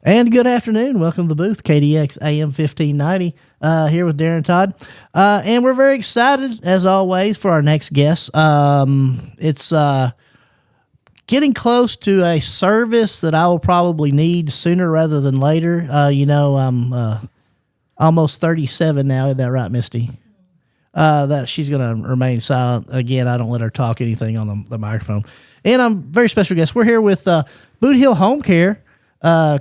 And good afternoon. Welcome to the booth, KDX AM 1590, here with Darren Todd. And we're very excited, as always, for our next guest. It's getting close to a service that I will probably need sooner rather than later. I'm almost 37 now. Isn't that right, Misty? That she's going to remain silent. Again, I don't let her talk anything on the microphone. And I'm very special guest. We're here with Bootheel Home Care.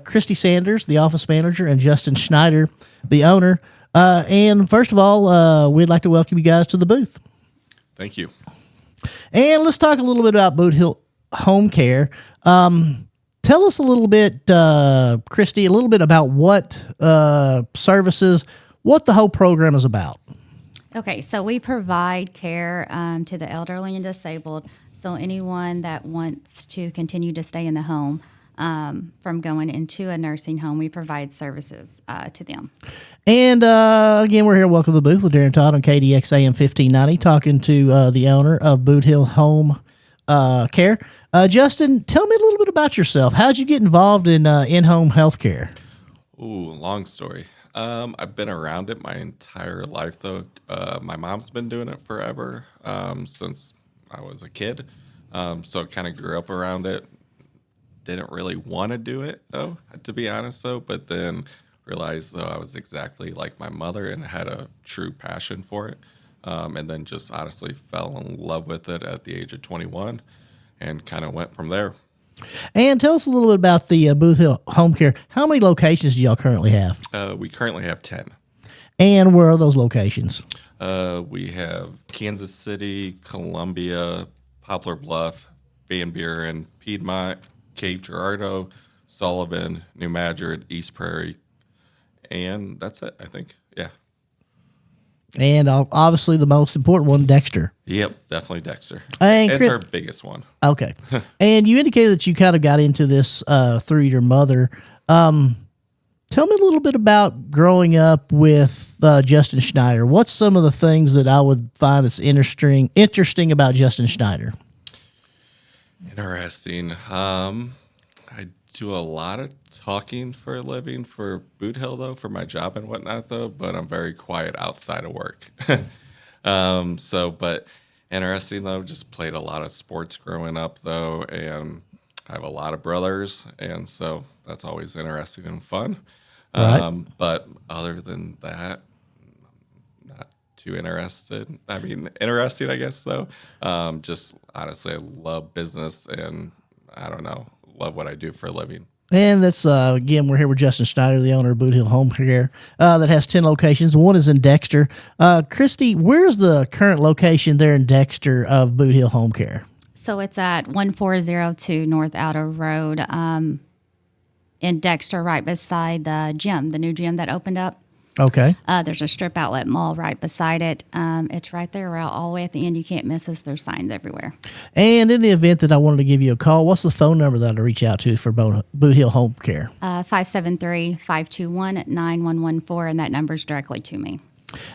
Christy Sanders, the office manager, and Justin Schneider, the owner. And first of all, we'd like to welcome you guys to the booth. Thank you. And let's talk a little bit about Bootheel Home Care. Tell us a little bit, Christy, a little bit about what services, what the whole program is about. Okay, so we provide care to the elderly and disabled. So anyone that wants to continue to stay in the home, from going into a nursing home, we provide services to them. And again, we're here. Welcome to the booth with Darren Todd on KDX AM 1590, talking to the owner of Bootheel Home Care. Justin, tell me a little bit about yourself. How'd you get involved in in-home health care? Ooh, long story. I've been around it my entire life, though. My mom's been doing it forever, since I was a kid. So I kind of grew up around it. Didn't really want to do it, though, to be honest, though, but then realized, though, I was exactly like my mother and had a true passion for it, and then just honestly fell in love with it at the age of 21 and kind of went from there. And tell us a little bit about the Bootheel Home Care. How many locations do y'all currently have? We currently have 10. And where are those locations? We have Kansas City, Columbia, Poplar Bluff, Van Buren, Piedmont, Cape Girardeau, Sullivan, New Madrid, East Prairie, and that's it, I think. Yeah. And obviously the most important one, Dexter. Yep, definitely Dexter. And it's our biggest one. Okay. And you indicated that you kind of got into this through your mother. Tell me a little bit about growing up with Justin Schneider. What's some of the things that I would find that's interesting about Justin Schneider? Interesting. I do a lot of talking for a living for Bootheel, though, for my job and whatnot, though, but I'm very quiet outside of work. But interesting, though, just played a lot of sports growing up, though, and I have a lot of brothers, and so that's always interesting and fun. Right. But other than that, not too interested. I mean, interesting, I guess, though. Just honestly, I love business and I don't know, love what I do for a living. And that's, again, we're here with Justin Schneider, the owner of Bootheel Home Care, that has 10 locations. One is in Dexter. Christy, where's the current location there in Dexter of Bootheel Home Care? So it's at 1402 North Outer Road in Dexter, right beside the gym, the new gym that opened up. Okay. There's a strip outlet mall right beside it. It's right there, right all the way at the end. You can't miss us. There's signs everywhere. And in the event that I wanted to give you a call, what's the phone number that I reach out to for Bootheel Home Care? 573-521-9114, and that number's directly to me.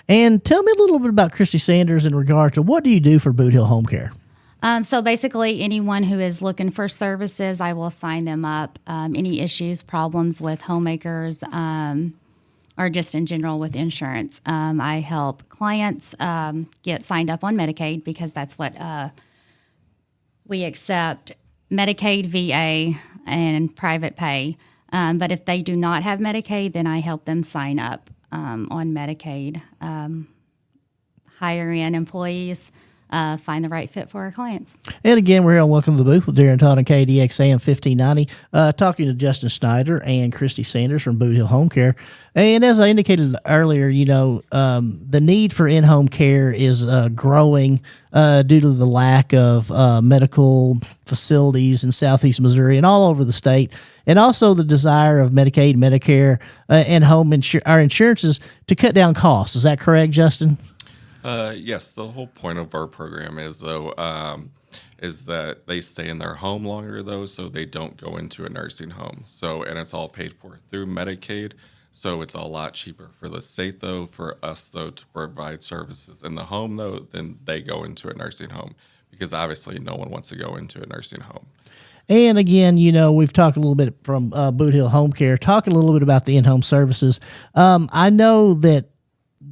And tell me a little bit about Christy Sanders in regard to what do you do for Bootheel Home Care? So basically, anyone who is looking for services, I will sign them up. Any issues, problems with homemakers, or just in general with insurance. I help clients get signed up on Medicaid because that's what we accept, Medicaid, VA, and private pay. But if they do not have Medicaid, then I help them sign up on Medicaid, hire in employees, find the right fit for our clients. And again, we're here on Welcome to the Booth with Darren Todd and KDX AM 1590, talking to Justin Schneider and Christy Sanders from Bootheel Home Care. And as I indicated earlier, the need for in-home care is growing due to the lack of medical facilities in Southeast Missouri and all over the state, and also the desire of Medicaid, Medicare, and home our insurances to cut down costs. Is that correct, Justin? Yes, the whole point of our program is, though, is that they stay in their home longer, though, so they don't go into a nursing home. So, and it's all paid for through Medicaid, so it's a lot cheaper for the state, though, for us, though, to provide services in the home, though, than they go into a nursing home, because obviously no one wants to go into a nursing home. And again, we've talked a little bit from Bootheel Home Care, talking a little bit about the in-home services. I know that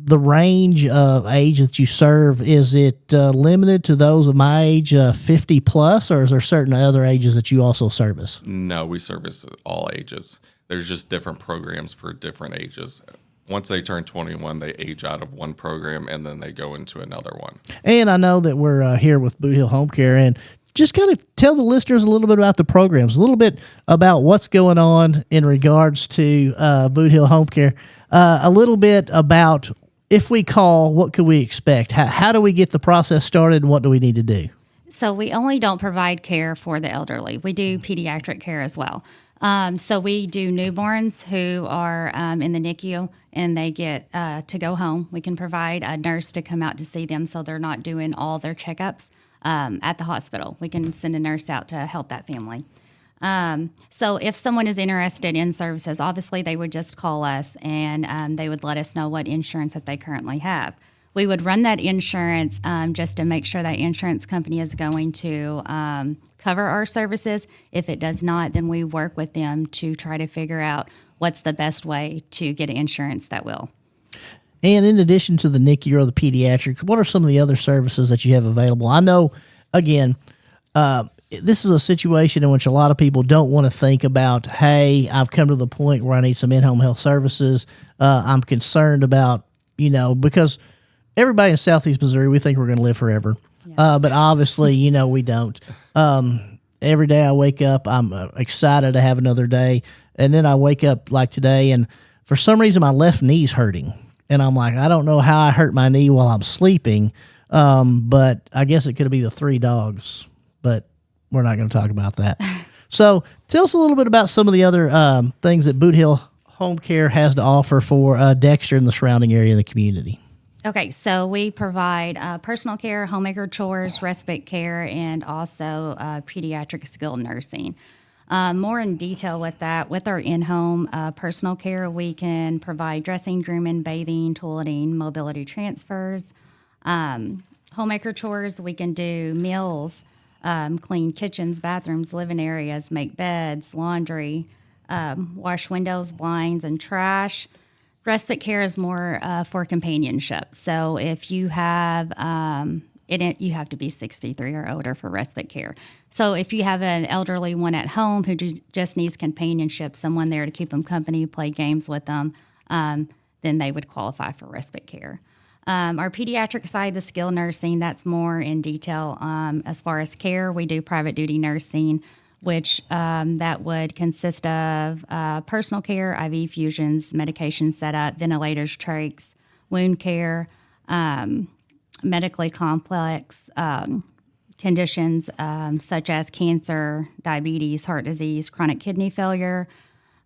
the range of age that you serve, is it limited to those of my age, 50 plus, or is there certain other ages that you also service? No, we service all ages. There's just different programs for different ages. Once they turn 21, they age out of one program and then they go into another one. And I know that we're here with Bootheel Home Care, and just kind of tell the listeners a little bit about the programs, a little bit about what's going on in regards to Bootheel Home Care, a little bit about if we call, what could we expect? How do we get the process started, and what do we need to do? So we only don't provide care for the elderly. We do pediatric care as well. So we do newborns who are in the NICU and they get to go home. We can provide a nurse to come out to see them so they're not doing all their checkups at the hospital. We can send a nurse out to help that family. So if someone is interested in services, obviously they would just call us and they would let us know what insurance that they currently have. We would run that insurance just to make sure that insurance company is going to cover our services. If it does not, then we work with them to try to figure out what's the best way to get insurance that will. And in addition to the NICU or the pediatric, what are some of the other services that you have available? I know, again, this is a situation in which a lot of people don't want to think about, hey, I've come to the point where I need some in-home health services. I'm concerned about, because everybody in Southeast Missouri, we think we're going to live forever. Yeah. But obviously, we don't. Every day I wake up, I'm excited to have another day. And then I wake up like today, and for some reason, my left knee's hurting. And I'm like, I don't know how I hurt my knee while I'm sleeping. But I guess it could be the 3 dogs. But we're not going to talk about that. So tell us a little bit about some of the other things that Bootheel Home Care has to offer for Dexter and the surrounding area of the community. Okay, so we provide personal care, homemaker chores, respite care, and also pediatric skilled nursing. More in detail with that, with our in-home personal care, we can provide dressing, grooming, bathing, toileting, mobility transfers. Homemaker chores, we can do meals, clean kitchens, bathrooms, living areas, make beds, laundry, wash windows, blinds, and trash. Respite care is more for companionship. So if you have, you have to be 63 or older for respite care. So if you have an elderly one at home who just needs companionship, someone there to keep them company, play games with them, then they would qualify for respite care. Our pediatric side, the skilled nursing, that's more in detail. As far as care, we do private duty nursing, which that would consist of personal care, IV fusions, medication setup, ventilators, trachs, wound care, medically complex conditions such as cancer, diabetes, heart disease, chronic kidney failure,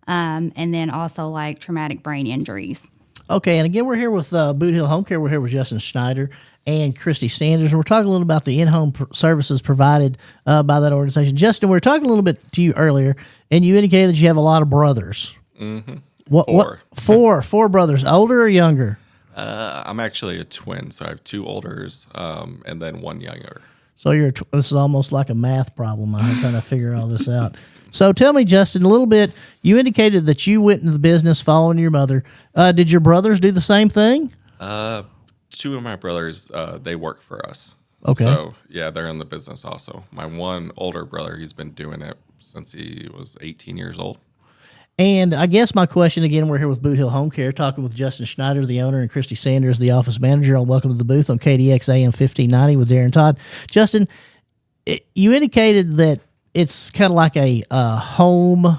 and then also like traumatic brain injuries. Okay, and again, we're here with Bootheel Home Care. We're here with Justin Schneider and Christy Sanders. We're talking a little about the in-home services provided by that organization. Justin, we were talking a little bit to you earlier, and you indicated that you have a lot of brothers. Mm-hmm. Four brothers, older or younger? I'm actually a twin, so I have 2 olders and then 1 younger. So this is almost like a math problem. I'm trying to figure all this out. So tell me, Justin, a little bit. You indicated that you went into the business following your mother. Did your brothers do the same thing? 2 of my brothers, they work for us. Okay. So, yeah, they're in the business also. My one older brother, he's been doing it since he was 18 years old. And I guess my question, again, we're here with Bootheel Home Care, talking with Justin Schneider, the owner, and Christy Sanders, the office manager. Welcome to the booth on KDX AM 1590 with Darren Todd. Justin, you indicated that it's kind of like a home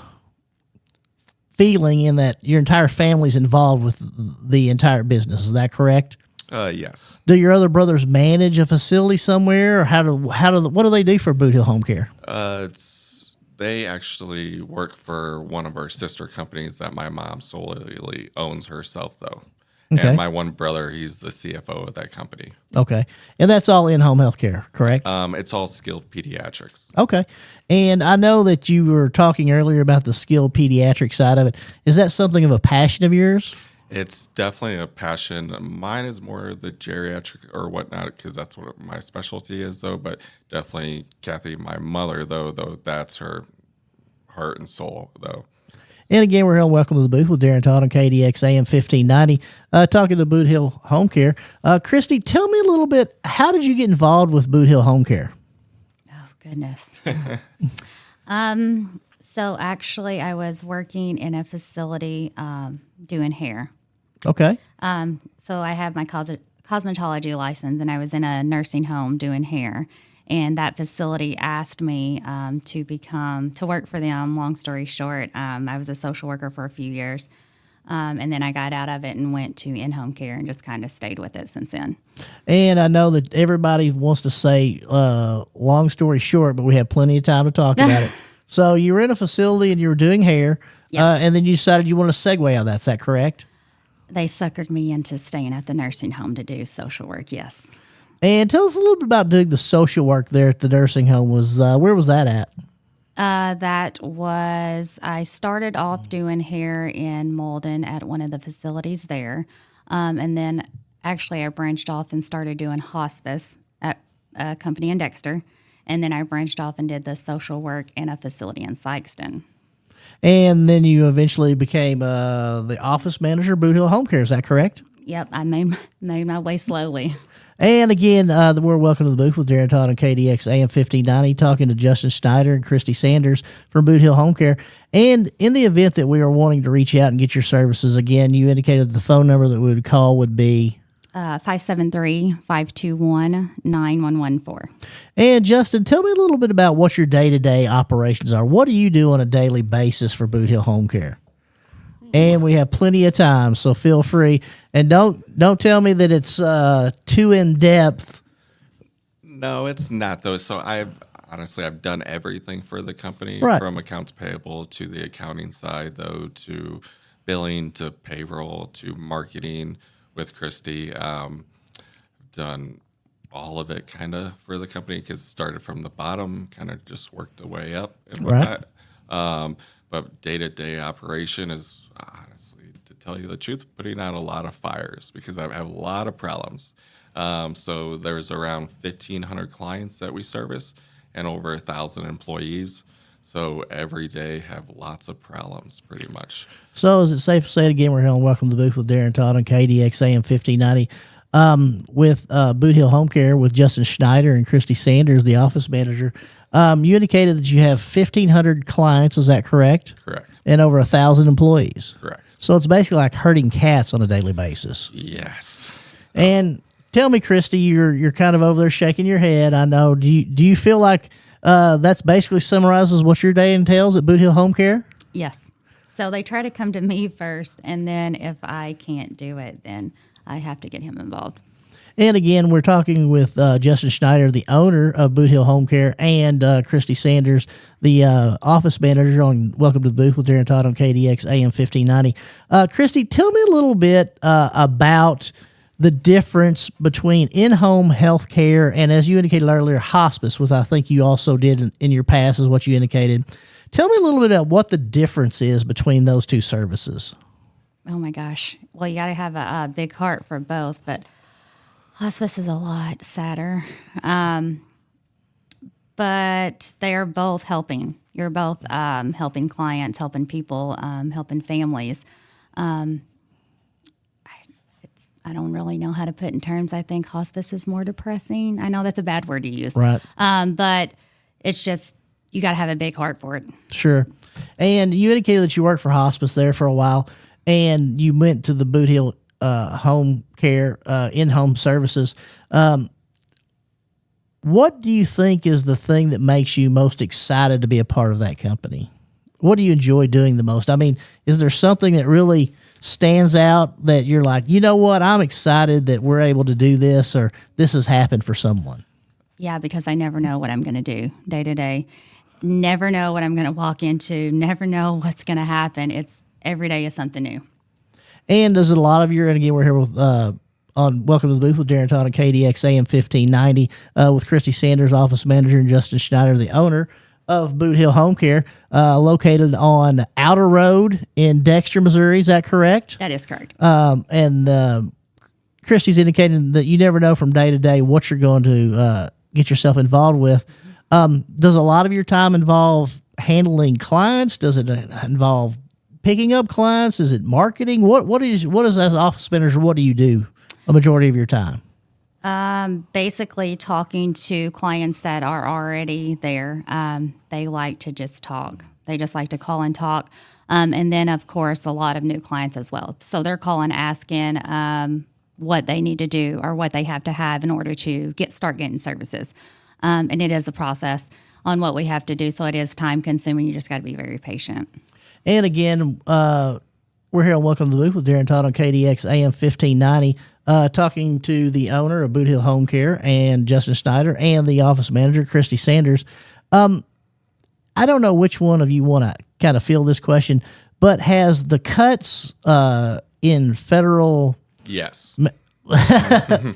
feeling in that your entire family's involved with the entire business. Is that correct? Yes. Do your other brothers manage a facility somewhere, or what do they do for Bootheel Home Care? They actually work for one of our sister companies that my mom solely owns herself, though. Okay. And my one brother, he's the CFO of that company. Okay. And that's all in-home health care, correct? It's all skilled pediatrics. Okay. And I know that you were talking earlier about the skilled pediatric side of it. Is that something of a passion of yours? It's definitely a passion. Mine is more the geriatric or whatnot because that's what my specialty is, though. But definitely, Kathy, my mother, though that's her heart and soul, though. And again, we're here on Welcome to the Booth with Darren Todd on KDX AM 1590, talking to Bootheel Home Care. Christy, tell me a little bit, how did you get involved with Bootheel Home Care? Oh, goodness. So actually, I was working in a facility doing hair. Okay. So I have my cosmetology license, and I was in a nursing home doing hair. And that facility asked me to work for them. Long story short, I was a social worker for a few years, and then I got out of it and went to in-home care and just kind of stayed with it since then. And I know that everybody wants to say long story short, but we have plenty of time to talk about it. So you were in a facility and you were doing hair, Yes. and then you decided you want to segue on that. Is that correct? They suckered me into staying at the nursing home to do social work. Yes. And tell us a little bit about doing the social work there at the nursing home. Where was that at? I started off doing hair in Malden at one of the facilities there. And then actually I branched off and started doing hospice at a company in Dexter. And then I branched off and did the social work in a facility in Sykeston. And then you eventually became the office manager, Boot Hill Home Care. Is that correct? Yep, I made my way slowly. And again, we're welcome to the booth with Darren Todd on KDX AM 1590, talking to Justin Schneider and Christy Sanders from Boot Hill Home Care. And in the event that we are wanting to reach out and get your services, again, you indicated the phone number that we would call would be 573-521-9114. And Justin, tell me a little bit about what your day-to-day operations are. What do you do on a daily basis for Boot Hill Home Care? And we have plenty of time, so feel free. And don't tell me that it's too in-depth. No, it's not, though. So I've done everything for the company, Right. from accounts payable to the accounting side, though, to billing, to payroll, to marketing with Christy. Done all of it kind of for the company because started from the bottom, kind of just worked the way up and Right. whatnot. But day-to-day operation is, honestly, to tell you the truth, putting out a lot of fires because I have a lot of problems. So there's around 1,500 clients that we service and over 1,000 employees. So every day have lots of problems, pretty much. So is it safe to say it again? We're here on Welcome to the Booth with Darren Todd on KDX AM 1590 with Boot Hill Home Care with Justin Schneider and Christy Sanders, the office manager. You indicated that you have 1,500 clients. Is that correct? Correct. And over 1,000 employees. Correct. So it's basically like herding cats on a daily basis. Yes. And tell me, Christy, you're kind of over there shaking your head. I know. Do you feel like that's basically summarizes what your day entails at Boot Hill Home Care? Yes. So they try to come to me first, and then if I can't do it, then I have to get him involved. And again, we're talking with Justin Schneider, the owner of Boot Hill Home Care, and Christy Sanders, the office manager on Welcome to the Booth with Darren Todd on KDX AM 1590. Christy, tell me a little bit about the difference between in-home health care and, as you indicated earlier, hospice, which I think you also did in your past is what you indicated. Tell me a little bit about what the difference is between those two services. Oh my gosh. Well, you got to have a big heart for both, but hospice is a lot sadder. But they are both helping. You're both helping clients, helping people, helping families. I don't really know how to put in terms. I think hospice is more depressing. I know that's a bad word to use. Right. But it's just, you got to have a big heart for it. Sure. And you indicated that you worked for hospice there for a while, and you went to the Boot Hill Home Care, in-home services. What do you think is the thing that makes you most excited to be a part of that company? What do you enjoy doing the most? I mean, is there something that really stands out that you're like, you know what, I'm excited that we're able to do this, or this has happened for someone? Yeah, because I never know what I'm going to do day to day. Never know what I'm going to walk into. Never know what's going to happen. It's every day is something new. And does a lot of your, and again, we're here with on Welcome to the Booth with Darren Todd on KDX AM 1590 with Christy Sanders, office manager, and Justin Schneider, the owner. of Bootheel Home Care, located on Outer Road in Dexter, Missouri. Is that correct? That is correct. And Christy's indicating that you never know from day to day what you're going to get yourself involved with. Does a lot of your time involve handling clients? Does it involve picking up clients? Is it marketing? What is as office managers? What do you do a majority of your time? Basically talking to clients that are already there. They like to just talk. They just like to call and talk. And then, of course, a lot of new clients as well. So they're calling, asking what they need to do or what they have to have in order to start getting services. And it is a process on what we have to do. So it is time consuming. You just got to be very patient. And again, we're here on Welcome to the Booth with Darren Todd on KDX AM 1590. Talking to the owner of Bootheel Home Care and Justin Schneider and the office manager, Christy Sanders. I don't know which one of you want to kind of field this question, but has the cuts in federal... Yes. The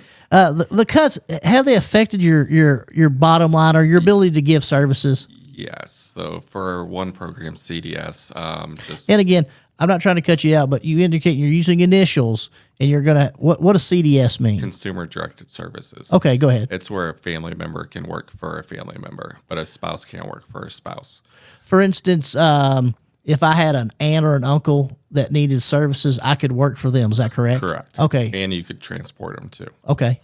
cuts, have they affected your bottom line or your ability to give services? Yes. So for one program, CDS, And again, I'm not trying to cut you out, but you indicate you're using initials, and you're gonna what does CDS mean? consumer directed services. Okay, go ahead. It's where a family member can work for a family member, but a spouse can't work for a spouse. For instance, if I had an aunt or an uncle that needed services, I could work for them. Is that correct? Correct. Okay. And you could transport them too. Okay.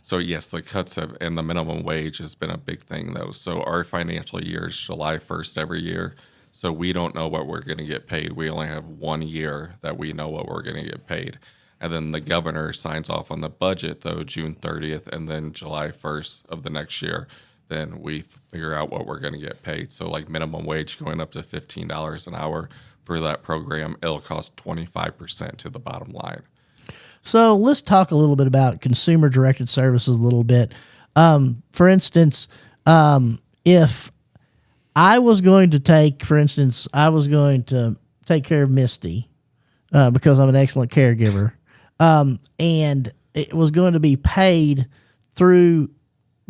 So yes, the cuts have, and the minimum wage has been a big thing though. So our financial year is July 1st every year. So we don't know what we're going to get paid. We only have 1 year that we know what we're going to get paid. And then the governor signs off on the budget though, June 30th, and then July 1st of the next year, then we figure out what we're going to get paid. So like minimum wage going up to $15 an hour for that program, it'll cost 25% to the bottom line. So let's talk a little bit about consumer directed services a little bit. For instance, if I was going to take care of Misty because I'm an excellent caregiver, and it was going to be paid through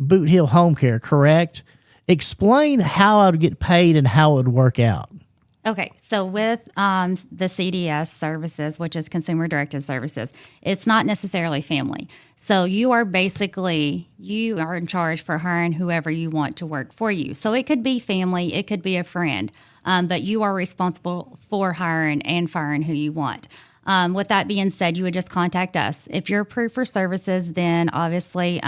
Bootheel Home Care, correct? Explain how I would get paid and how it would work out. Okay, so with the CDS services, which is consumer directed services, it's not necessarily family. So you are in charge for hiring whoever you want to work for you. So it could be family, it could be a friend, but you are responsible for hiring and firing who you want. With that being said, you would just contact us. If you're approved for services, then obviously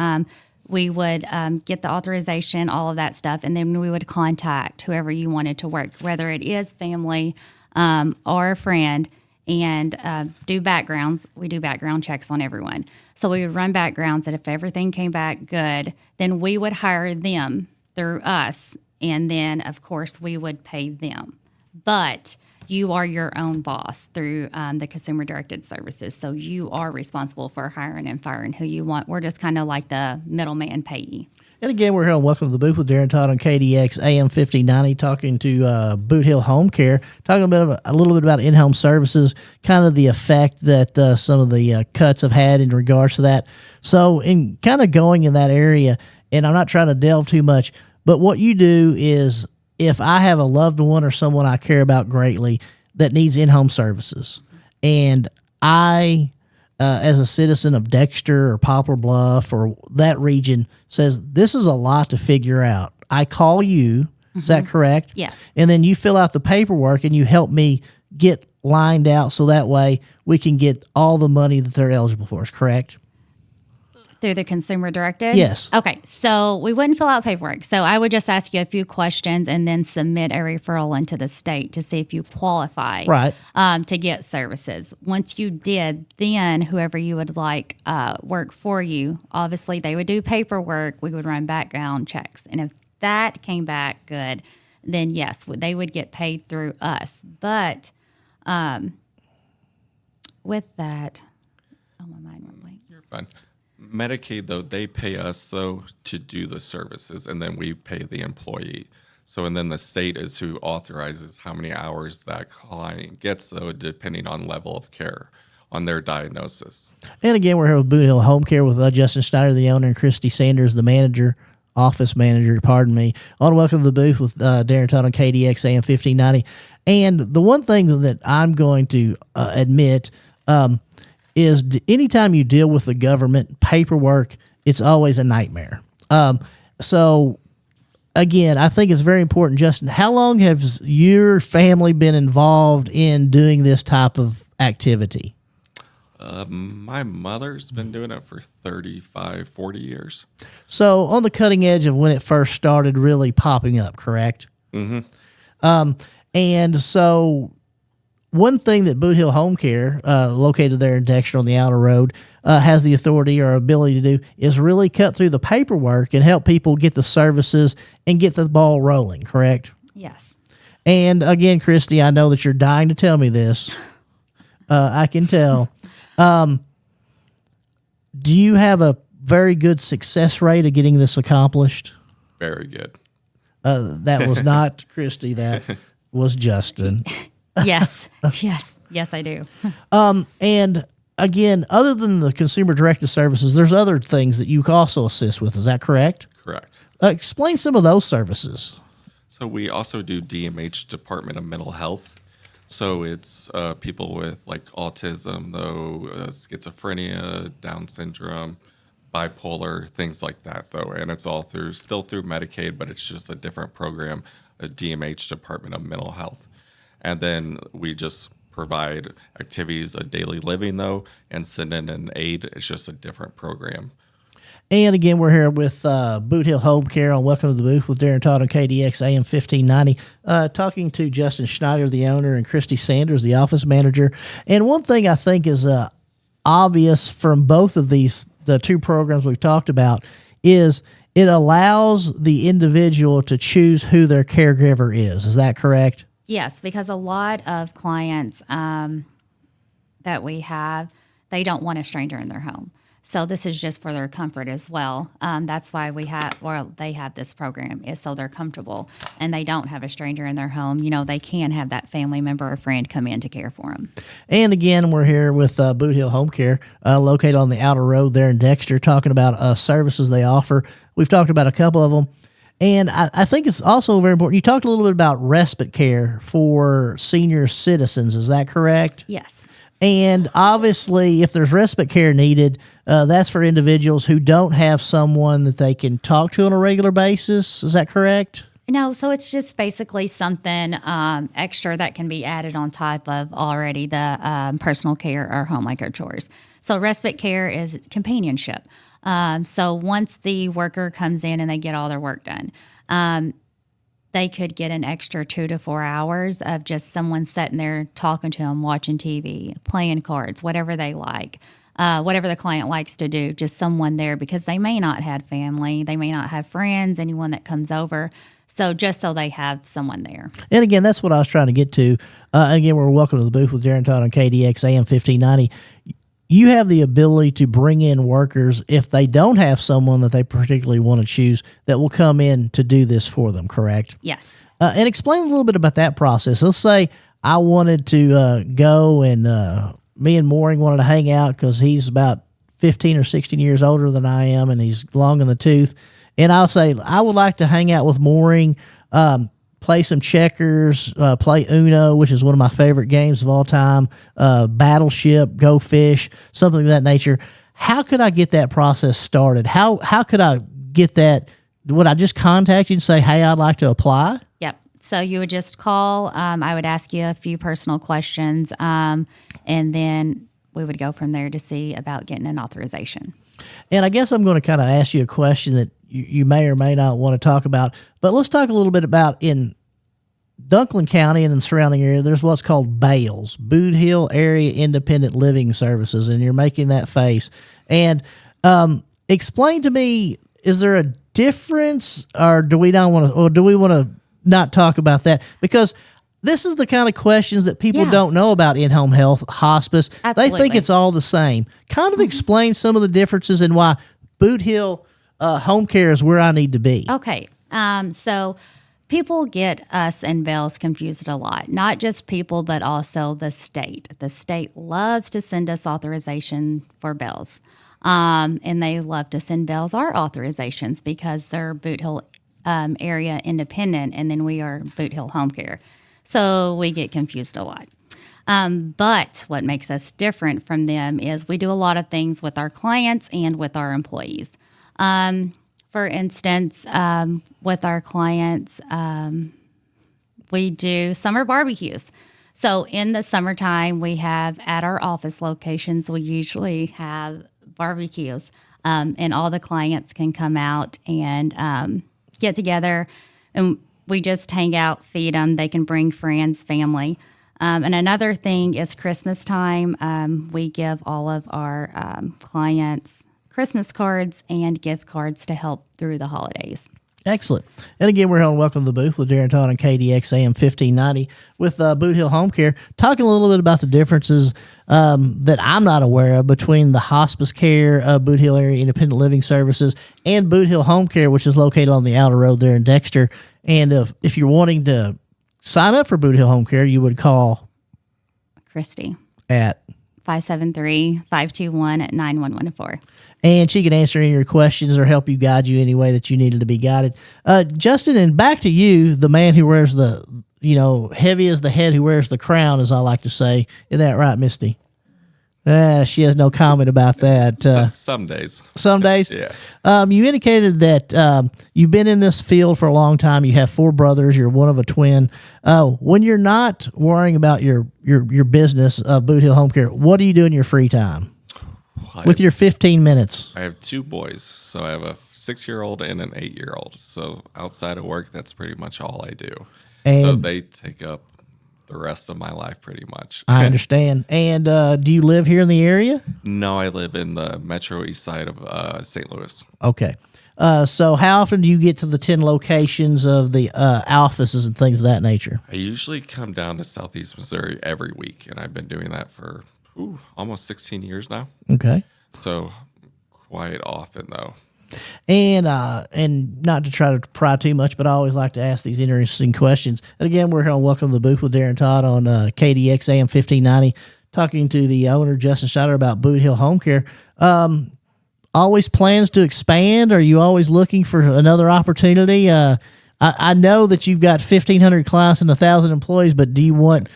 we would get the authorization, all of that stuff, and then we would contact whoever you wanted to work, whether it is family or a friend, and do backgrounds. We do background checks on everyone. So we would run backgrounds, and if everything came back good, then we would hire them through us, and then, of course, we would pay them. But you are your own boss through the consumer-directed services, so you are responsible for hiring and firing who you want. We're just kind of like the middleman payee. And again, we're here on Welcome to the Booth with Darren Todd on KDX AM 1590, talking to Bootheel Home Care, talking a little bit about in-home services, kind of the effect that some of the cuts have had in regards to that. So in kind of going in that area, and I'm not trying to delve too much, but what you do is, if I have a loved one or someone I care about greatly that needs in-home services, and I, as a citizen of Dexter or Poplar Bluff or that region, says this is a lot to figure out, I call you. Mm-hmm. Is that correct? Yes. And then you fill out the paperwork and you help me get lined out so that way we can get all the money that they're eligible for. Is correct? Through the consumer directed? Yes. Okay, so we wouldn't fill out paperwork. So I would just ask you a few questions and then submit a referral into the state to see if you qualify to get services. Once you did, then whoever you would like work for you, obviously they would do paperwork. We would run background checks. And if that came back good, then yes, they would get paid through us. But with that, my mind went blank. You're fine. Medicaid, though, they pay us, though, to do the services, and then we pay the employee. So, and then the state is who authorizes how many hours that client gets, though, depending on level of care, on their diagnosis. And again, we're here with Bootheel Home Care with Justin Schneider, the owner, and Christy Sanders, the manager, office manager. Pardon me. I want to welcome to the booth with Darren Todd on KDX AM 1590. And the one thing that I'm going to admit is anytime you deal with the government paperwork, it's always a nightmare. So again, I think it's very important. Justin, how long has your family been involved in doing this type of activity? My mother's been doing it for 35, 40 years. So on the cutting edge of when it first started really popping up, correct? Mm-hmm. And so one thing that Bootheel Home Care, located there in Dexter on the outer road, has the authority or ability to do is really cut through the paperwork and help people get the services and get the ball rolling, correct? Yes. And again, Christy, I know that you're dying to tell me this. I can tell. Do you have a very good success rate of getting this accomplished? Very good. That was not Christy. That was Justin. Yes. Yes, I do. And again, other than the consumer directed services, there's other things that you also assist with. Is that correct? Correct. Explain some of those services. So we also do DMH, Department of Mental Health. So it's people with like autism, though, schizophrenia, Down syndrome, bipolar, things like that, though. And it's all still through Medicaid, but it's just a different program, a DMH, Department of Mental Health. And then we just provide activities of daily living, though, and send in an aid. It's just a different program. And again, we're here with Bootheel Home Care on Welcome to the Booth with Darren Todd on KDX AM 1590, talking to Justin Schneider, the owner, and Christy Sanders, the office manager. And one thing I think is obvious from both of the two programs we've talked about is it allows the individual to choose who their caregiver is. Is that correct? Yes, because a lot of clients that we have, they don't want a stranger in their home. So this is just for their comfort as well. That's why they have this program, is so they're comfortable and they don't have a stranger in their home. You know, they can have that family member or friend come in to care for them. And again, we're here with Bootheel Home Care, located on the outer road there in Dexter, talking about services they offer. We've talked about a couple of them. And I think it's also very important. You talked a little bit about respite care for senior citizens. Is that correct? Yes. And obviously, if there's respite care needed, that's for individuals who don't have someone that they can talk to on a regular basis. Is that correct? No, so it's just basically something extra that can be added on top of already the personal care or homemaker chores. So respite care is companionship. So once the worker comes in and they get all their work done, they could get an extra 2 to 4 hours of just someone sitting there talking to them, watching TV, playing cards, whatever they like, whatever the client likes to do, just someone there because they may not have family, they may not have friends, anyone that comes over. So just so they have someone there. And again, that's what I was trying to get to. Again, we're welcome to the booth with Darren Todd on KDX AM 1590. You have the ability to bring in workers if they don't have someone that they particularly want to choose that will come in to do this for them, correct? Yes. And explain a little bit about that process. Let's say I wanted to go and me and Mooring wanted to hang out because he's about 15 or 16 years older than I am and he's long in the tooth. And I'll say, I would like to hang out with Mooring, play some checkers, play Uno, which is one of my favorite games of all time, Battleship, Go Fish, something of that nature. How could I get that process started? How could I get that? Would I just contact you and say, hey, I'd like to apply? Yep. So you would just call. I would ask you a few personal questions, and then we would go from there to see about getting an authorization. And I guess I'm going to kind of ask you a question that you may or may not want to talk about, but let's talk a little bit about in Dunklin County and in the surrounding area, there's what's called BAILS, Bootheel Area Independent Living Services, and you're making that face. And explain to me, is there a difference, or do we want to not talk about that? Because this is the kind of questions that people don't know about in-home health, hospice. Absolutely. They think it's all the same. Kind of explain some of the differences and why Bootheel Home Care is where I need to be. Okay. So people get us and BAILS confused a lot. Not just people, but also the state. The state loves to send us authorization for BAILS. And they love to send Bell's our authorizations because they're Boot Hill area independent, and then we are Boot Hill Home Care. So we get confused a lot. But what makes us different from them is we do a lot of things with our clients and with our employees. For instance, with our clients, we do summer barbecues. So in the summertime, we have at our office locations, we usually have barbecues, and all the clients can come out and get together, and we just hang out, feed them. They can bring friends, family. And another thing is Christmas time. We give all of our clients Christmas cards and gift cards to help through the holidays. Excellent. And again, we're here on Welcome to the Booth with Darren Todd on KDX AM 1590 with Bootheel Home Care, talking a little bit about the differences that I'm not aware of between the hospice care, Bootheel Area Independent Living Services, and Bootheel Home Care, which is located on the outer road there in Dexter. And if you're wanting to sign up for Bootheel Home Care, you would call Christy at 573-521-9114. And she can answer any of your questions or help you guide you any way that you needed to be guided. Justin, and back to you, the man who wears the, heavy as the head who wears the crown, as I like to say. Isn't that right, Misty? She has no comment about that. Some days. Some days? Yeah. You indicated that you've been in this field for a long time. You have 4 brothers. You're one of a twin. When you're not worrying about your business, Bootheel Home Care, what do you do in your free time? With your 15 minutes. I have 2 boys. So I have a 6-year-old and an 8-year-old. So outside of work, that's pretty much all I do. And so they take up the rest of my life pretty much. I understand. And do you live here in the area? No, I live in the metro east side of St. Louis. Okay. So how often do you get to the 10 locations of the offices and things of that nature? I usually come down to Southeast Missouri every week, and I've been doing that for almost 16 years now. Okay. So quite often, though. And not to try to pry too much, but I always like to ask these interesting questions. And again, we're here on Welcome to the Booth with Darren Todd on KDX AM 1590, talking to the owner, Justin Schneider, about Bootheel Home Care. Always plans to expand? Are you always looking for another opportunity? I know that you've got 1,500 clients and 1,000 employees, but do you want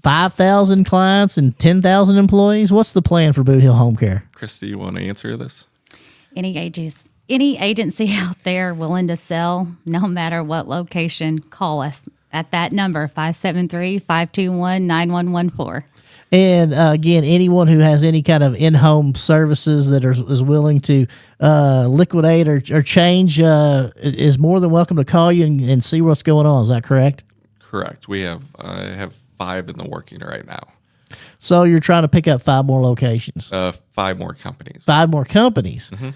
5,000 clients and 10,000 employees? What's the plan for Bootheel Home Care? Christy, you want to answer this? Any agency out there willing to sell, no matter what location, call us at that number, 573-521-9114. And again, anyone who has any kind of in-home services that is willing to liquidate or change is more than welcome to call you and see what's going on. Is that correct? Correct. I have 5 in the working right now. So you're trying to pick up 5 more locations. 5 more companies. 5 more companies. Mm-hmm.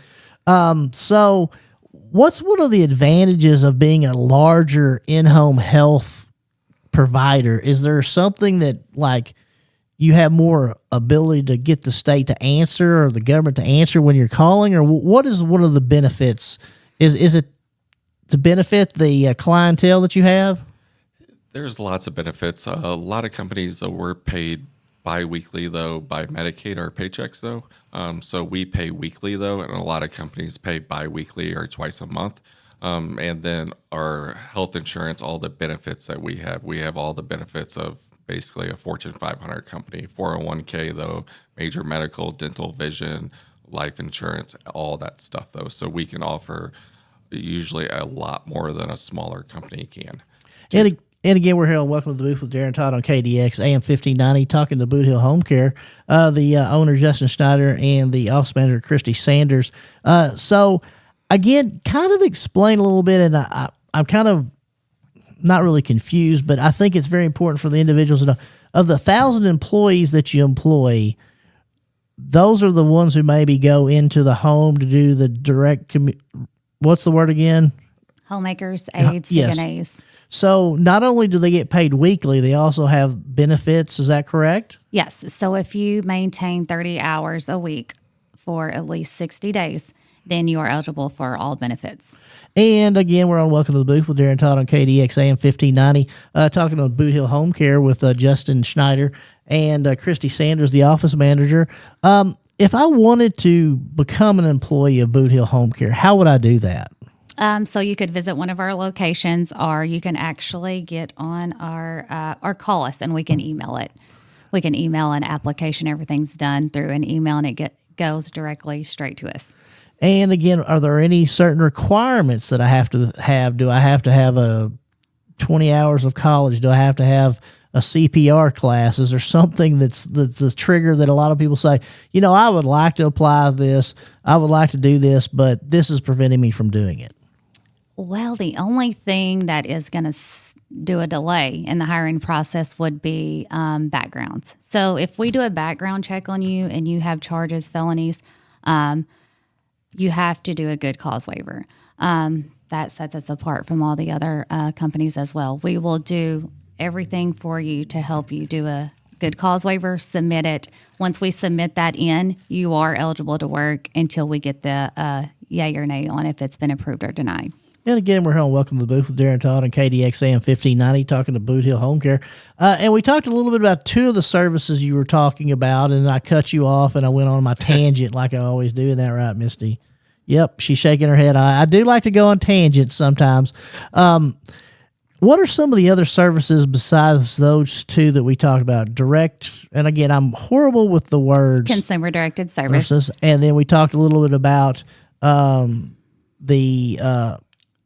So what's one of the advantages of being a larger in-home health provider? Is there something that you have more ability to get the state to answer or the government to answer when you're calling, or what is one of the benefits? Is it to benefit the clientele that you have? There's lots of benefits. A lot of companies we're paid bi-weekly though by Medicaid, our paychecks though. So we pay weekly though, and a lot of companies pay bi-weekly or twice a month. And then our health insurance, all the benefits that we have all the benefits of basically a Fortune 500 company. 401k though, major medical, dental, vision, life insurance, all that stuff though. So we can offer usually a lot more than a smaller company can. And again, we're here on Welcome to the Booth with Darren Todd on KDX AM 1590, talking to Bootheel Home Care, the owner, Justin Schneider, and the office manager, Christy Sanders. So, again, kind of explain a little bit, and I'm kind of not really confused, but I think it's very important for the individuals to know, of the 1,000 employees that you employ, those are the ones who maybe go into the home to do the direct what's the word again? Homemakers, aides, yes. CNAs. So not only do they get paid weekly, they also have benefits. Is that correct? Yes. So if you maintain 30 hours a week for at least 60 days, then you are eligible for all benefits. And again, we're on Welcome to the Booth with Darren Todd on KDX AM 1590, talking on Bootheel Home Care with Justin Schneider and Christy Sanders, the office manager. if I wanted to become an employee of Boot Hill Home Care, how would I do that? So you could visit one of our locations, or you can actually get on our or call us, and we can email it. We can email an application. Everything's done through an email, and it goes directly straight to us. And again, are there any certain requirements that I have to have? Do I have to have a 20 hours of college? Do I have to have a CPR class? Is there something that's the trigger that a lot of people say, I would like to apply this, I would like to do this, but this is preventing me from doing it? Well, the only thing that is going to do a delay in the hiring process would be backgrounds. So if we do a background check on you and you have charges, felonies, you have to do a good cause waiver. That sets us apart from all the other companies as well. We will do everything for you to help you do a good cause waiver, submit it. Once we submit that in, you are eligible to work until we get the yay or nay on if it's been approved or denied. And again, we're here on Welcome to the Booth with Darren Todd on KDX AM 1590, talking to Boot Hill Home Care. And we talked a little bit about two of the services you were talking about, and I cut you off and I went on my tangent like I always do. Isn't that right, Misty? Yep, she's shaking her head. I do like to go on tangents sometimes. What are some of the other services besides those two that we talked about? Direct, and again, I'm horrible with the words. Consumer-directed services. And then we talked a little bit about the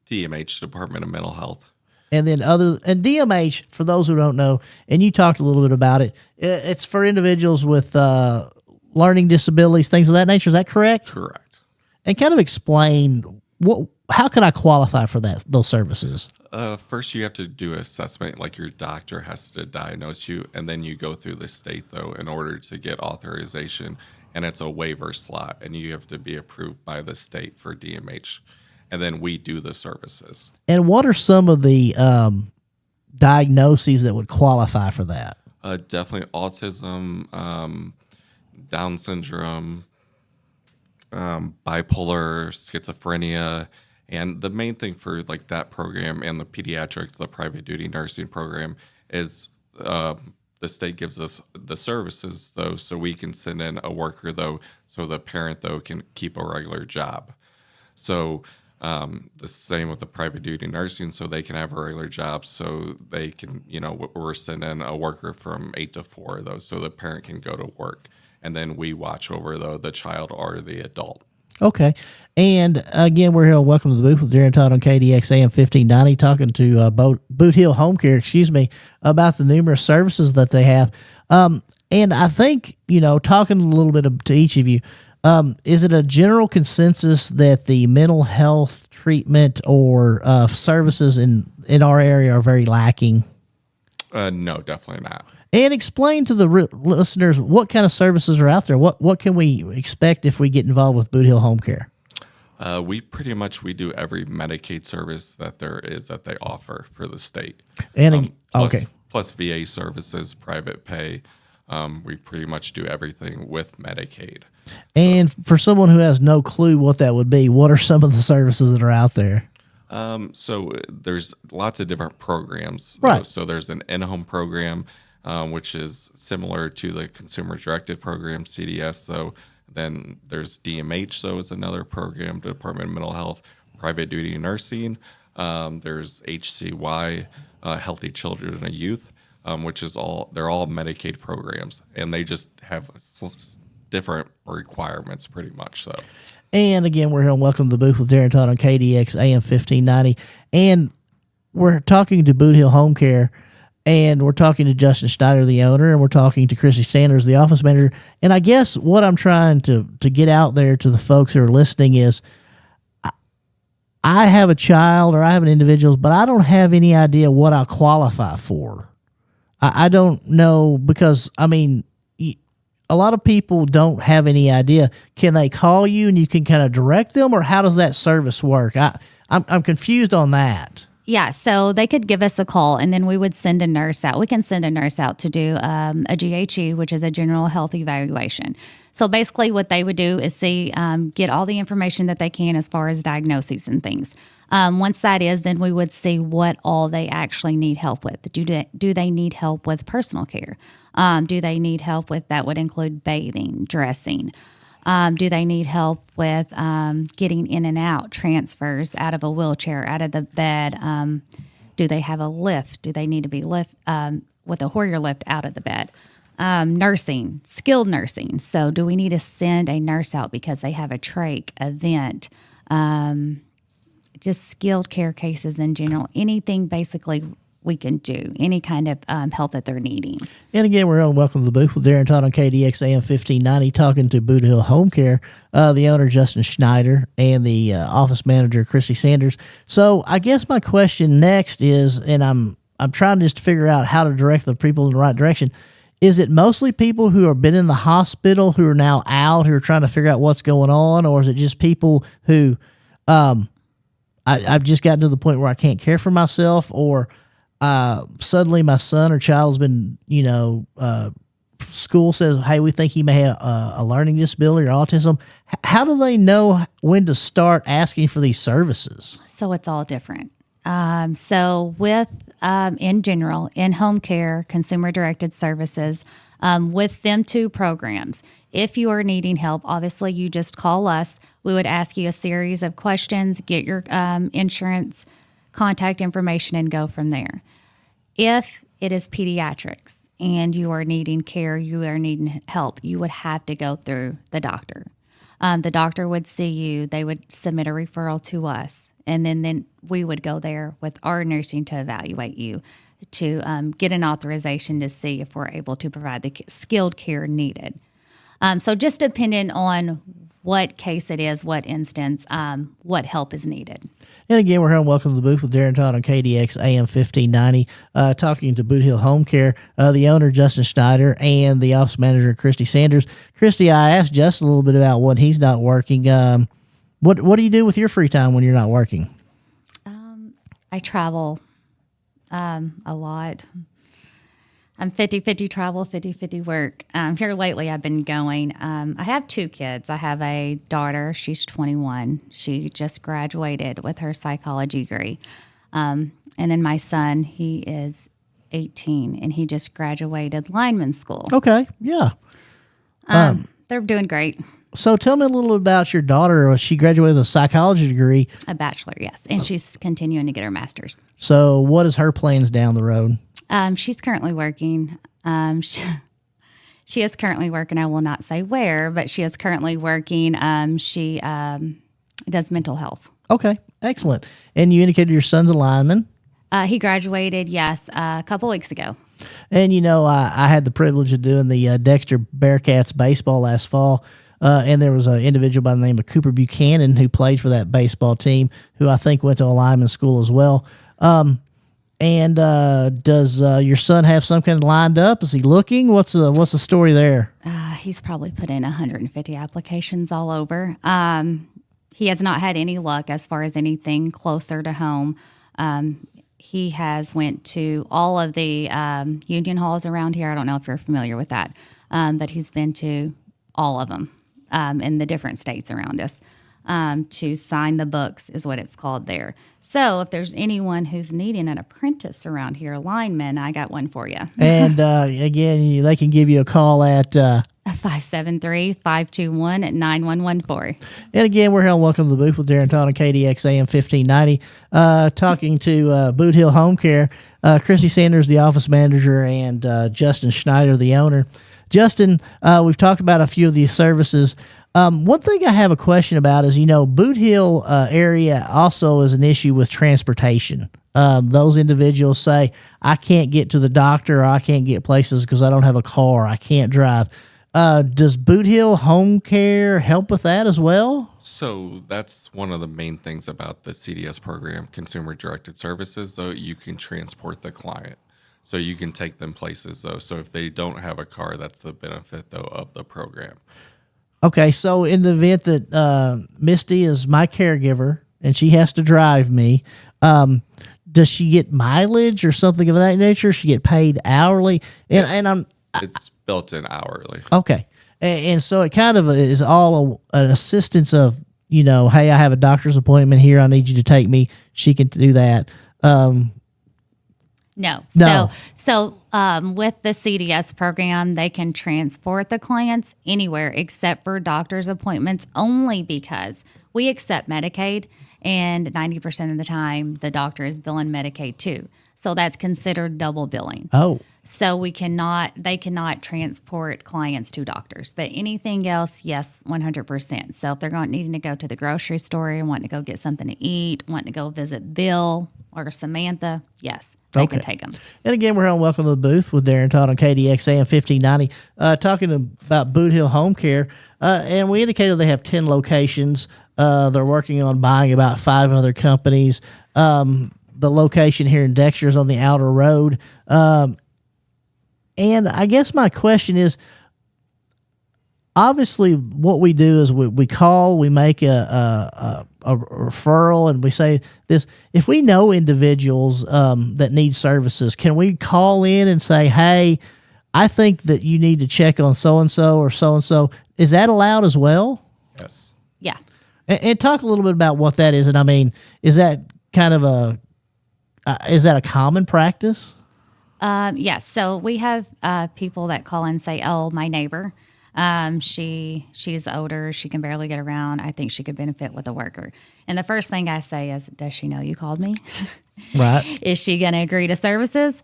DMH, Department of Mental Health. And then and DMH, for those who don't know, and you talked a little bit about it, it's for individuals with learning disabilities, things of that nature. Is that correct? Correct. And kind of explain how can I qualify for those services? First, you have to do an assessment, like your doctor has to diagnose you, and then you go through the state, though, in order to get authorization, and it's a waiver slot, and you have to be approved by the state for DMH, and then we do the services. And what are some of the diagnoses that would qualify for that? Definitely autism, Down syndrome, bipolar, schizophrenia. And the main thing for like that program and the pediatrics, the private duty nursing program, is the state gives us the services, though, so we can send in a worker, though, so the parent, though, can keep a regular job. So the same with the private duty nursing, so they can have a regular job, so they can, we're sending a worker from 8 to 4, though, so the parent can go to work. And then we watch over, though, the child or the adult. Okay. And again, we're here on Welcome to the Booth with Darren Todd on KDX AM 1590, talking to Boot Hill Home Care, about the numerous services that they have. And I think, talking a little bit to each of you, is it a general consensus that the mental health treatment or services in our area are very lacking? No, definitely not. And explain to the listeners what kind of services are out there. What can we expect if we get involved with Boot Hill Home Care? We do every Medicaid service that there is that they offer for the state. And plus VA services, private pay. We pretty much do everything with Medicaid. And for someone who has no clue what that would be, what are some of the services that are out there? So there's lots of different programs. Right. So there's an in-home program, which is similar to the consumer-directed program, CDS. So then there's DMH, so it's another program, Department of Mental Health, private duty nursing. There's HCY, Healthy Children and Youth, which is they're all Medicaid programs, and they just have different requirements pretty much. So. And again, we're here on Welcome to the Booth with Darren Todd on KDX AM 1590. And we're talking to Boot Hill Home Care, and we're talking to Justin Schneider, the owner, and we're talking to Chrissy Sanders, the office manager. And I guess what I'm trying to get out there to the folks who are listening is I have a child or I have an individual, but I don't have any idea what I qualify for. I don't know because, a lot of people don't have any idea. Can they call you and you can kind of direct them, or how does that service work? I'm confused on that. Yeah, so they could give us a call, and then we would send a nurse out. We can send a nurse out to do a GHE, which is a general health evaluation. So basically, what they would do is get all the information that they can as far as diagnoses and things. Once that is, then we would see what all they actually need help with. Do they need help with personal care? Do they need help with that would include bathing, dressing? Do they need help with getting in and out, transfers out of a wheelchair, out of the bed? Do they have a lift? Do they need to be lift with a Hoyer lift out of the bed? Nursing, skilled nursing. So do we need to send a nurse out because they have a trach, a vent, just skilled care cases in general? Anything basically we can do, any kind of help that they're needing. And again, we're on Welcome to the Booth with Darren Todd on KDX AM 1590, talking to Bootheel Home Care, the owner, Justin Schneider, and the office manager, Christy Sanders. So I guess my question next is, and I'm trying just to figure out how to direct the people in the right direction. Is it mostly people who have been in the hospital who are now out, who are trying to figure out what's going on, or is it just people who I've just gotten to the point where I can't care for myself, or suddenly my son or child's been, school says, hey, we think he may have a learning disability or autism. How do they know when to start asking for these services? So it's all different. So with, in general, in home care, consumer directed services, with them two programs, if you are needing help, obviously you just call us. We would ask you a series of questions, get your insurance contact information, and go from there. If it is pediatrics and you are needing care, you are needing help, you would have to go through the doctor. The doctor would see you. They would submit a referral to us, and then we would go there with our nursing to evaluate you, to get an authorization to see if we're able to provide the skilled care needed. So just depending on what case it is, what instance, what help is needed. And again, we're here on Welcome to the Booth with Darren Todd on KDX AM 1590, talking to Bootheel Home Care, the owner, Justin Schneider, and the office manager, Christy Sanders. Christy, I asked Justin a little bit about when he's not working. What do you do with your free time when you're not working? I travel a lot. I'm 50-50 travel, 50-50 work. Here lately I've been going. I have two kids. I have a daughter. She's 21. She just graduated with her psychology degree. And then my son, he is 18, and he just graduated lineman school. Okay, yeah. They're doing great. So tell me a little about your daughter. She graduated with a psychology degree. A bachelor, yes. And she's continuing to get her master's. So what is her plans down the road? She's currently working. She is currently working. I will not say where, but she is currently working. She does mental health. Okay, excellent. And you indicated your son's a lineman. He graduated, yes, a couple weeks ago. And, I had the privilege of doing the Dexter Bearcats baseball last fall. And there was an individual by the name of Cooper Buchanan who played for that baseball team, who I think went to a lineman school as well. And does your son have some kind of lined up? Is he looking? What's the story there? He's probably put in 150 applications all over. He has not had any luck as far as anything closer to home. He has went to all of the union halls around here. I don't know if you're familiar with that, but he's been to all of them in the different states around us. To sign the books is what it's called there. So if there's anyone who's needing an apprentice around here, a lineman, I got one for you. And again, they can give you a call at 573-521-9114. And again, we're here on Welcome to the Booth with Darren Todd on KDX AM 1590, talking to Bootheel Home Care, Christy Sanders, the office manager, and Justin Schneider, the owner. Justin, we've talked about a few of these services. One thing I have a question about is, Bootheel area also is an issue with transportation. Those individuals say, I can't get to the doctor, or I can't get places because I don't have a car, I can't drive. Does Bootheel Home Care help with that as well? So that's one of the main things about the CDS program, Consumer Directed Services, though you can transport the client. So you can take them places, though. So if they don't have a car, that's the benefit, though, of the program. Okay, so in the event that Misty is my caregiver and she has to drive me, does she get mileage or something of that nature? She get paid hourly, and I'm It's built in hourly. okay, and so it kind of is all an assistance of, hey, I have a doctor's appointment here. I need you to take me. She can do that. No. No. So with the CDS program, they can transport the clients anywhere except for doctor's appointments, only because we accept Medicaid, and 90% of the time the doctor is billing Medicaid too. So that's considered double billing. Oh, So they cannot transport clients to doctors, but anything else, yes, 100%. So if they're needing to go to the grocery store and wanting to go get something to eat, wanting to go visit Bill or Samantha, yes, they can take them. And again, we're on Welcome to the Booth with Darren Todd on KDX AM 1590, talking about Bootheel Home Care. And we indicated they have 10 locations. They're working on buying about 5 other companies. The location here in Dexter is on the outer road. And I guess my question is, obviously what we do is we call, we make a referral, and we say this. If we know individuals that need services, can we call in and say, hey, I think that you need to check on so-and-so or so-and-so? Is that allowed as well? Yes. Yeah. And talk a little bit about what that is. And I mean, is that kind of is that a common practice? Yes. So we have people that call and say, "Oh, my neighbor, she's older. She can barely get around. I think she could benefit with a worker." And the first thing I say is, "Does she know you called me? Right. Is she going to agree to services?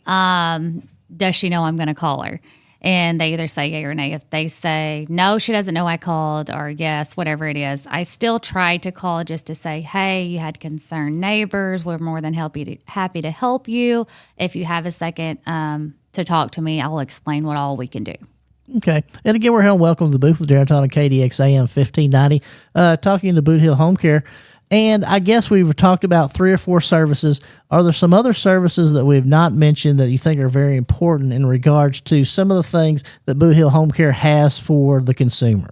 Does she know I'm going to call her?" And they either say yay or nay. If they say no, she doesn't know I called, or yes, whatever it is, I still try to call just to say, hey, you had concerned neighbors. We're more than happy to help you. If you have a second to talk to me, I'll explain what all we can do. Okay. And again, we're here on Welcome to the Booth with Darren Todd on KDX AM 1590, talking to Bootheel Home Care. And I guess we've talked about 3 or 4 services. Are there some other services that we've not mentioned that you think are very important in regards to some of the things that Bootheel Home Care has for the consumer?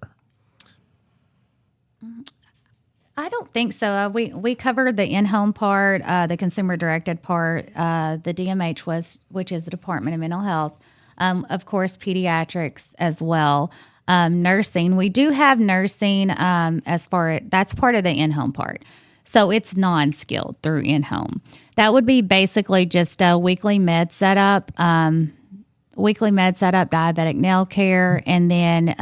I don't think so. We covered the in-home part, the consumer-directed part, the DMH which is the Department of Mental Health, of course, pediatrics as well. Nursing, we do have nursing that's part of the in-home part. So it's non-skilled through in-home. That would be basically just a weekly med setup, diabetic nail care. And then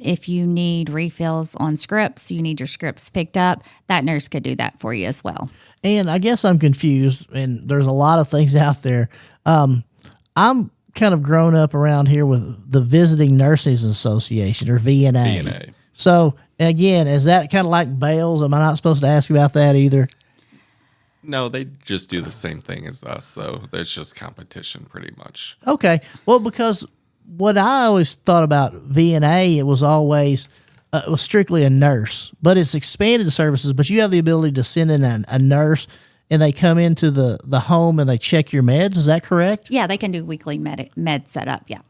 if you need refills on scripts, you need your scripts picked up, that nurse could do that for you as well. And I guess I'm confused, and there's a lot of things out there. I'm kind of grown up around here with the Visiting Nurses Association, or VNA. VNA. So again, is that kind of like Bales? Am I not supposed to ask about that either? No, they just do the same thing as us, so there's just competition pretty much. Okay. Well, because what I always thought about VNA, it was always it was strictly a nurse, but it's expanded services. But you have the ability to send in a nurse, and they come into the home and they check your meds. Is that correct? Yeah, they can do weekly med setup. Yeah.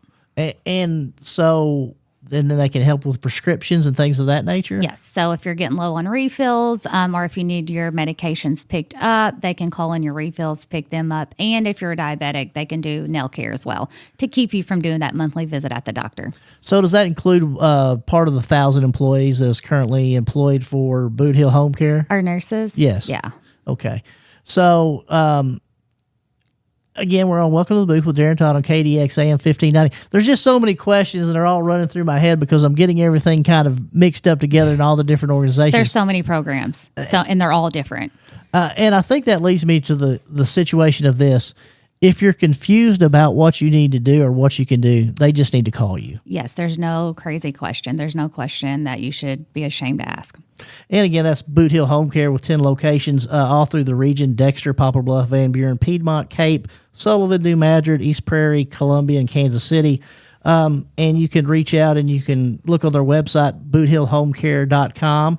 And so, and then they can help with prescriptions and things of that nature? Yes. So if you're getting low on refills, or if you need your medications picked up, they can call in your refills, pick them up. And if you're a diabetic, they can do nail care as well to keep you from doing that monthly visit at the doctor. So does that include part of the 1,000 employees that is currently employed for Bootheel Home Care? Our nurses? Yes. Yeah. Okay. So, again, we're on Welcome to the Booth with Darren Todd on KDX AM 1590. There's just so many questions, and they're all running through my head because I'm getting everything kind of mixed up together in all the different organizations. There's so many programs, and they're all different. And I think that leads me to the situation of this. If you're confused about what you need to do or what you can do, they just need to call you. Yes, there's no crazy question. There's no question that you should be ashamed to ask. And again, that's Bootheel Home Care with 10 locations all through the region: Dexter, Poplar Bluff, Van Buren, Piedmont, Cape, Sullivan, New Madrid, East Prairie, Columbia, and Kansas City. And you can reach out and you can look on their website, bootheelhomecare.com.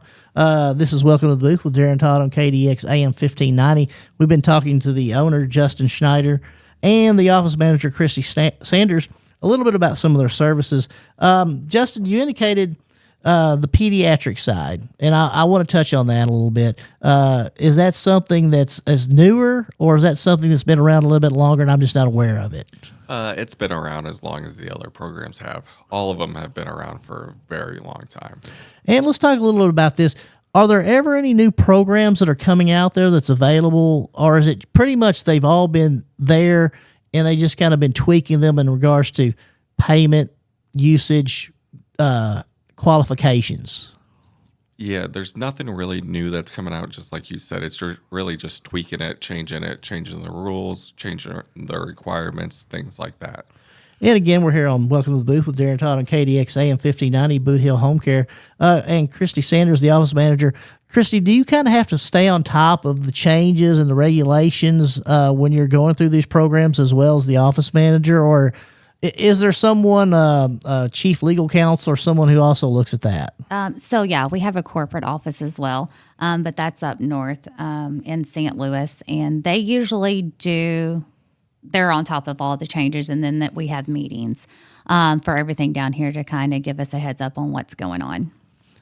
This is Welcome to the Booth with Darren Todd on KDX AM 1590. We've been talking to the owner, Justin Schneider, and the office manager, Christy Sanders, a little bit about some of their services. Justin, you indicated the pediatric side, and I want to touch on that a little bit. Is that something that's as newer, or is that something that's been around a little bit longer and I'm just not aware of it? It's been around as long as the other programs have. All of them have been around for a very long time. And let's talk a little bit about this. Are there ever any new programs that are coming out there that's available, or is it pretty much they've all been there and they just kind of been tweaking them in regards to payment, usage, qualifications? Yeah, there's nothing really new that's coming out. Just like you said, it's really just tweaking it, changing the rules, changing the requirements, things like that. And again, we're here on Welcome to the Booth with Darren Todd on KDX AM 1590 Bootheel Home Care, and Christy Sanders, the office manager. Christy, do you kind of have to stay on top of the changes and the regulations when you're going through these programs as well as the office manager, or is there someone, chief legal counsel or someone who also looks at that? So yeah, we have a corporate office as well, but that's up north in St. Louis, and they usually they're on top of all the changes, and then that we have meetings for everything down here to kind of give us a heads up on what's going on.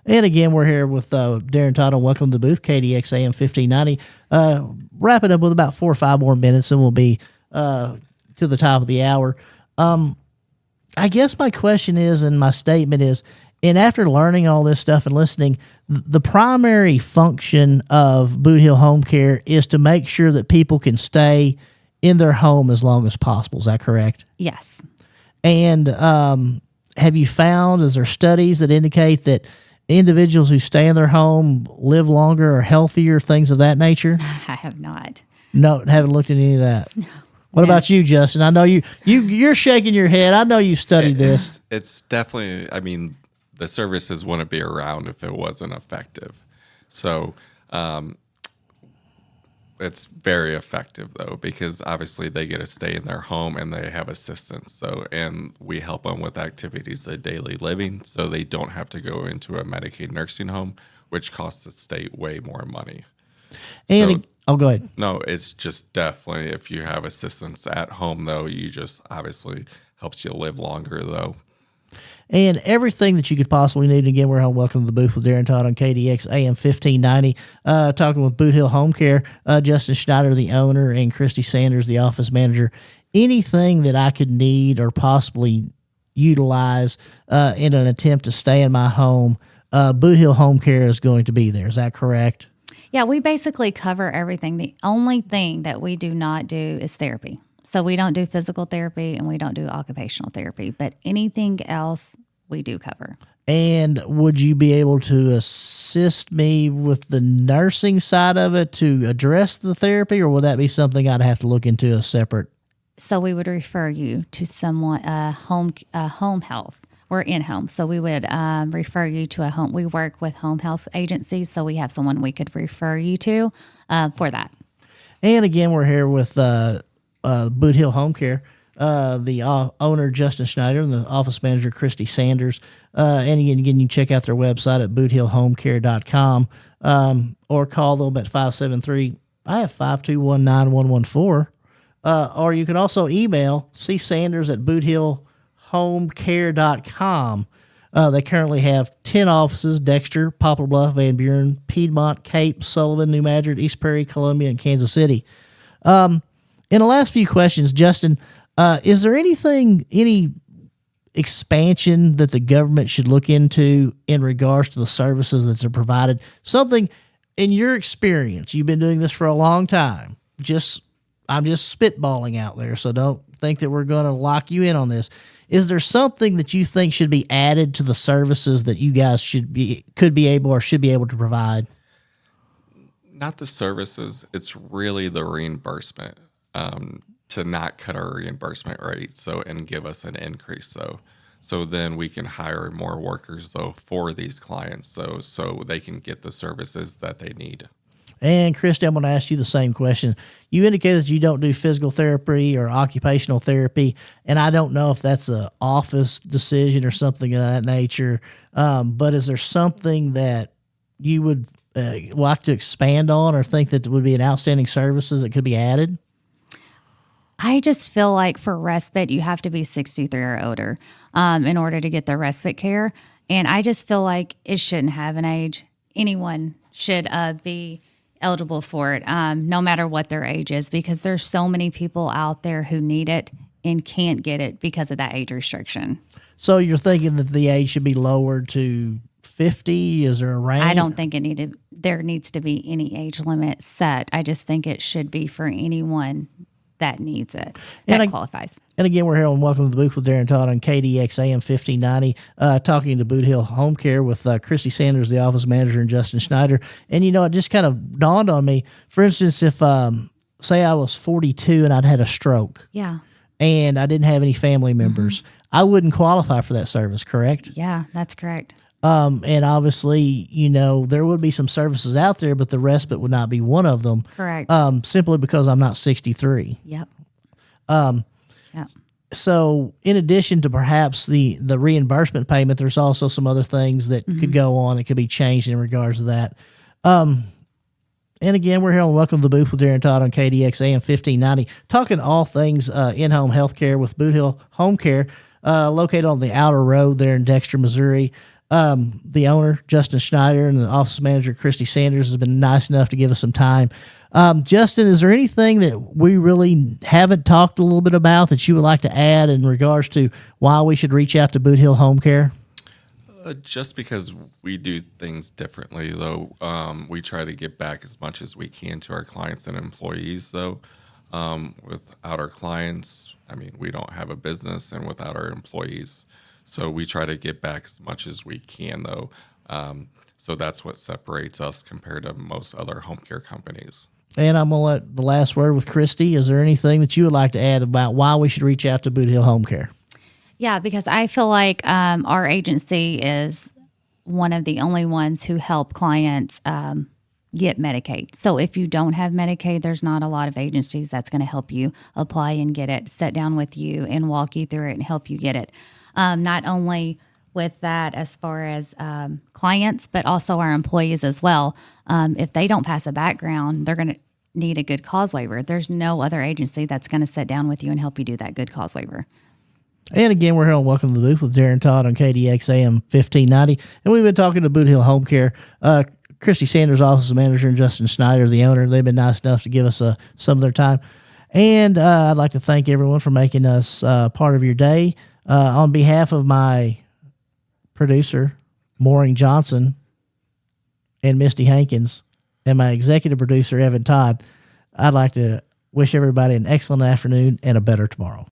And again, we're here with Darren Todd on Welcome to the Booth, KDX AM 1590. Wrap it up with about 4 or 5 more minutes, and we'll be to the top of the hour. I guess my question is, and my statement is, and after learning all this stuff and listening, the primary function of Bootheel Home Care is to make sure that people can stay in their home as long as possible. Is that correct? Yes. And have you found, is there studies that indicate that individuals who stay in their home live longer or healthier, things of that nature? I have not. No, haven't looked at any of that. No. What about you, Justin? I know you're shaking your head. I know you studied this. It's definitely, I mean, the services wouldn't be around if it wasn't effective. So it's very effective, though, because obviously they get to stay in their home and they have assistance. So, and we help them with activities of daily living, so they don't have to go into a Medicaid nursing home, which costs the state way more money. And go ahead. No, it's just definitely, if you have assistance at home, though, you just obviously helps you live longer, though. And everything that you could possibly need. Again, we're on Welcome to the Booth with Darren Todd on KDX AM 1590. Talking with Bootheel Home Care, Justin Schneider, the owner, and Christy Sanders, the office manager. Anything that I could need or possibly utilize in an attempt to stay in my home, Bootheel Home Care is going to be there. Is that correct? Yeah, we basically cover everything. The only thing that we do not do is therapy. So we don't do physical therapy and we don't do occupational therapy, but anything else we do cover. And would you be able to assist me with the nursing side of it to address the therapy, or would that be something I'd have to look into a separate? So we would refer you to someone, home health. We're in-home, so we would refer you to a home. We work with home health agencies, so we have someone we could refer you to for that. And again, we're here with Bootheel Home Care, the owner, Justin Schneider, and the office manager, Christy Sanders. And again, you can check out their website at bootheelhomecare.com, or call them at 573, I have 5219114. Or you can also email csanders@bootheelhomecare.com. They currently have 10 offices: Dexter, Poplar Bluff, Van Buren, Piedmont, Cape, Sullivan, New Madrid, East Prairie, Columbia, and Kansas City. In the last few questions, Justin, is there any expansion that the government should look into in regards to the services that are provided? Something in your experience, you've been doing this for a long time. I'm just spitballing out there, so don't think that we're going to lock you in on this. Is there something that you think should be added to the services that you guys should be able to provide? Not the services. It's really the reimbursement, to not cut our reimbursement rate and give us an increase. So then we can hire more workers for these clients so they can get the services that they need. And Christy, I'm going to ask you the same question. You indicated that you don't do physical therapy or occupational therapy, and I don't know if that's an office decision or something of that nature, but is there something that you would like to expand on or think that would be an outstanding services that could be added? I just feel like for respite, you have to be 63 or older in order to get the respite care. And I just feel like it shouldn't have an age. Anyone should be eligible for it, no matter what their age is, because there's so many people out there who need it and can't get it because of that age restriction. So you're thinking that the age should be lowered to 50? Is there a range? I don't think there needs to be any age limit set. I just think it should be for anyone that needs it, that qualifies. And again, we're here on Welcome to the Booth with Darren Todd on KDX AM 1590, talking to Bootheel Home Care with Christy Sanders, the office manager, and Justin Schneider. And, it just kind of dawned on me, for instance, if, say I was 42 and I'd had a stroke. Yeah. And I didn't have any family members, I wouldn't qualify for that service, correct? Yeah, that's correct. And obviously, there would be some services out there, but the respite would not be one of them. Correct. Simply because I'm not 63. Yep. Yep. So in addition to perhaps the reimbursement payment, there's also some other things that could go on that could be changed in regards to that. And again, we're here on Welcome to the Booth with Darren Todd on KDX AM 1590, talking all things in-home healthcare with Bootheel Home Care, located on the outer road there in Dexter, Missouri. The owner, Justin Schneider, and the office manager, Christy Sanders, has been nice enough to give us some time. Justin, is there anything that we really haven't talked a little bit about that you would like to add in regards to why we should reach out to Bootheel Home Care? Just because we do things differently, though, we try to get back as much as we can to our clients and employees, though. Without our clients, we don't have a business, and without our employees. So we try to get back as much as we can, though. So that's what separates us compared to most other home care companies. And I'm going to let the last word with Christy. Is there anything that you would like to add about why we should reach out to Bootheel Home Care? Yeah, because I feel like our agency is one of the only ones who help clients get Medicaid. So if you don't have Medicaid, there's not a lot of agencies that's going to help you apply and get it, sit down with you and walk you through it and help you get it. Not only with that as far as clients, but also our employees as well. If they don't pass a background, they're going to need a good cause waiver. There's no other agency that's going to sit down with you and help you do that good cause waiver. And again, we're here on Welcome to the Booth with Darren Todd on KDX AM 1590. And we've been talking to Bootheel Home Care. Christy Sanders, office manager, and Justin Schneider, the owner. They've been nice enough to give us some of their time. And I'd like to thank everyone for making us part of your day. On behalf of my producer, Maureen Johnson, and Misty Hankins, and my executive producer, Evan Todd, I'd like to wish everybody an excellent afternoon and a better tomorrow.